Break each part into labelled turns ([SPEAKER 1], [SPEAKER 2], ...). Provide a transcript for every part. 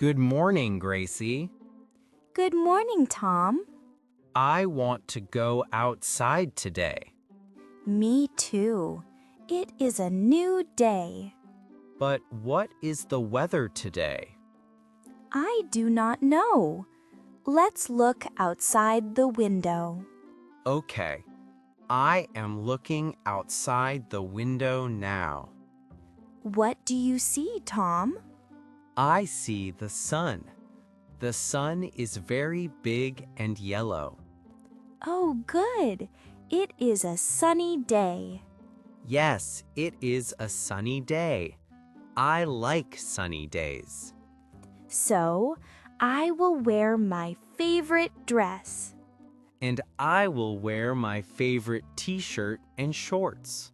[SPEAKER 1] Good morning, Gracie.
[SPEAKER 2] Good morning, Tom.
[SPEAKER 1] I want to go outside today.
[SPEAKER 2] Me too. It is a new day.
[SPEAKER 1] But what is the weather today?
[SPEAKER 2] I do not know. Let's look outside the window.
[SPEAKER 1] Okay, I am looking outside the window now.
[SPEAKER 2] What do you see, Tom?
[SPEAKER 1] I see the sun. The sun is very big and yellow.
[SPEAKER 2] Oh, good. It is a sunny day.
[SPEAKER 1] Yes, it is a sunny day. I like sunny days.
[SPEAKER 2] So, I will wear my favorite dress.
[SPEAKER 1] And I will wear my favorite t-shirt and shorts.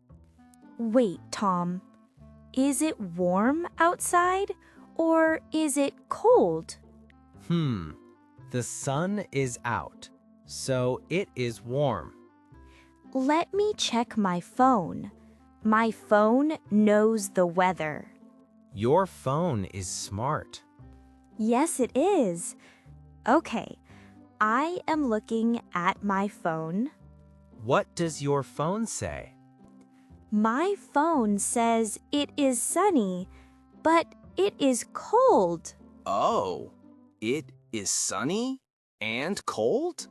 [SPEAKER 2] Wait, Tom. Is it warm outside or is it cold?
[SPEAKER 1] The sun is out, so it is warm.
[SPEAKER 2] Let me check my phone. My phone knows the weather.
[SPEAKER 1] Your phone is smart.
[SPEAKER 2] Yes, it is. Okay, I am looking at my phone.
[SPEAKER 1] What does your phone say?
[SPEAKER 2] My phone says it is sunny, but it is cold.
[SPEAKER 3] Oh, it is sunny and cold?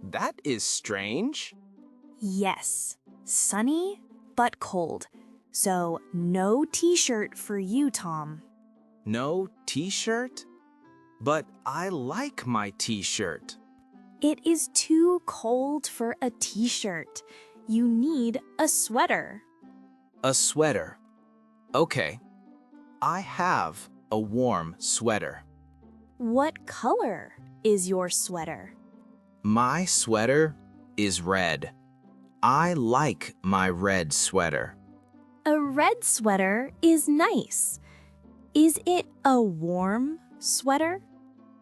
[SPEAKER 3] That is strange.
[SPEAKER 2] Yes, sunny but cold. So no t-shirt for you, Tom.
[SPEAKER 3] No t-shirt? But I like my t-shirt.
[SPEAKER 2] It is too cold for a t-shirt. You need a sweater.
[SPEAKER 3] A sweater. Okay, I have a warm sweater.
[SPEAKER 2] What color is your sweater?
[SPEAKER 3] My sweater is red. I like my red sweater.
[SPEAKER 2] A red sweater is nice. Is it a warm sweater?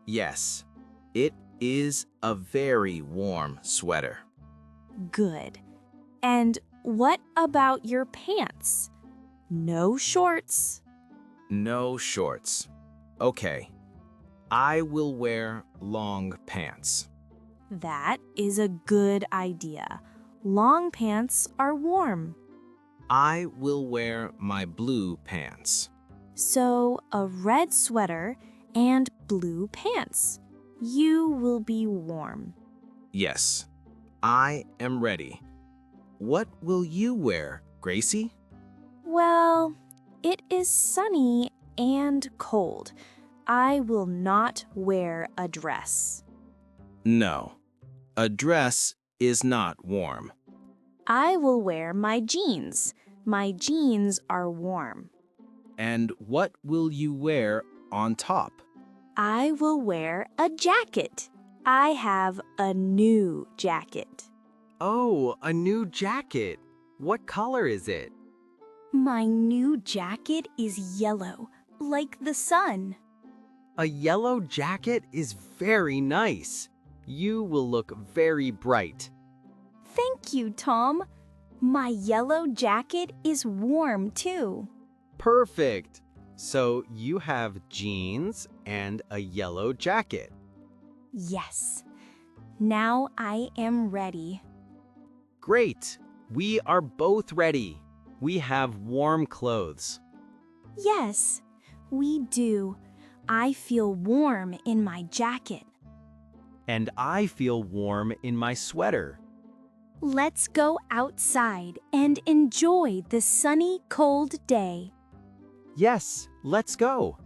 [SPEAKER 3] Yes, it is a very warm sweater.
[SPEAKER 2] Good. And what about your pants? No shorts.
[SPEAKER 3] No shorts. Okay, I will wear long pants.
[SPEAKER 2] That is a good idea. Long pants are warm.
[SPEAKER 3] I will wear my blue pants.
[SPEAKER 2] So a red sweater and blue pants. You will be warm.
[SPEAKER 3] Yes, I am ready. What will you wear, Gracie?
[SPEAKER 2] Well, it is sunny and cold. I will not wear a dress.
[SPEAKER 3] No, a dress is not warm.
[SPEAKER 2] I will wear my jeans. My jeans are warm.
[SPEAKER 3] And what will you wear on top?
[SPEAKER 2] I will wear a jacket. I have a new jacket.
[SPEAKER 1] Oh, a new jacket. What color is it?
[SPEAKER 2] My new jacket is yellow, like the sun.
[SPEAKER 1] A yellow jacket is very nice. You will look very bright.
[SPEAKER 2] Thank you, Tom. My yellow jacket is warm too.
[SPEAKER 1] Perfect. So you have jeans and a yellow jacket.
[SPEAKER 2] Yes. Now I am ready.
[SPEAKER 1] Great. We are both ready. We have warm clothes.
[SPEAKER 2] Yes, we do. I feel warm in my jacket.
[SPEAKER 1] And I feel warm in my sweater.
[SPEAKER 2] Let's go outside and enjoy the sunny, cold day.
[SPEAKER 1] Yes, let's go.